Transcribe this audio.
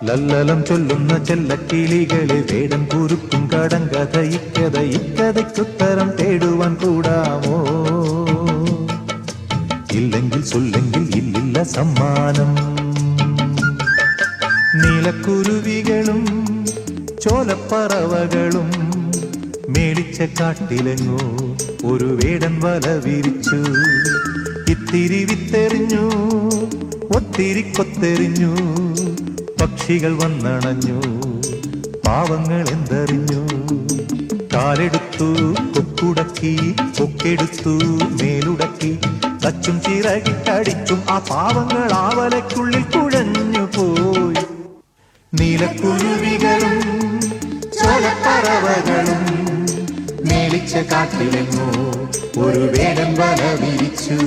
ലല്ലലം ചൊല്ലുന്ന ചെല്ലക്കിളികളെ വേടൻ കുരുക്കും കടങ്കഥ ഇക്കഥയ്ക്കുത്തരം തേടുവാൻ കൂടാമോ? ഇല്ലെങ്കിൽ ചൊല്ലെങ്കിൽ ഇല്ലില്ല സമ്മാനം. നീലക്കുരുവികളും ചോലപ്പറവകളും മേടിച്ച കാട്ടിലെങ്ങോ ഒരു വേടൻ വല വിരിച്ചു. ഇത്തിരി വിത്തെറിഞ്ഞു, ഒത്തിരി കൊത്തെറിഞ്ഞു, പക്ഷികൾ വന്നണഞ്ഞു, പാവങ്ങൾ എന്തറിഞ്ഞു. കാലെടുത്തു കൊക്കുടക്കി, കൊക്കെടുത്തു മേലുടക്കി, തച്ചും ചിറകിട്ടടിച്ചും ആ പാവങ്ങൾ ആവലയ്ക്കുള്ളിൽ കുഴഞ്ഞു പോയി. നീലക്കുരുവികളും ചോലപ്പറവകളും മേളിച്ച കാട്ടിലെങ്ങോ ഒരു വേടൻ വല വിരിച്ചു.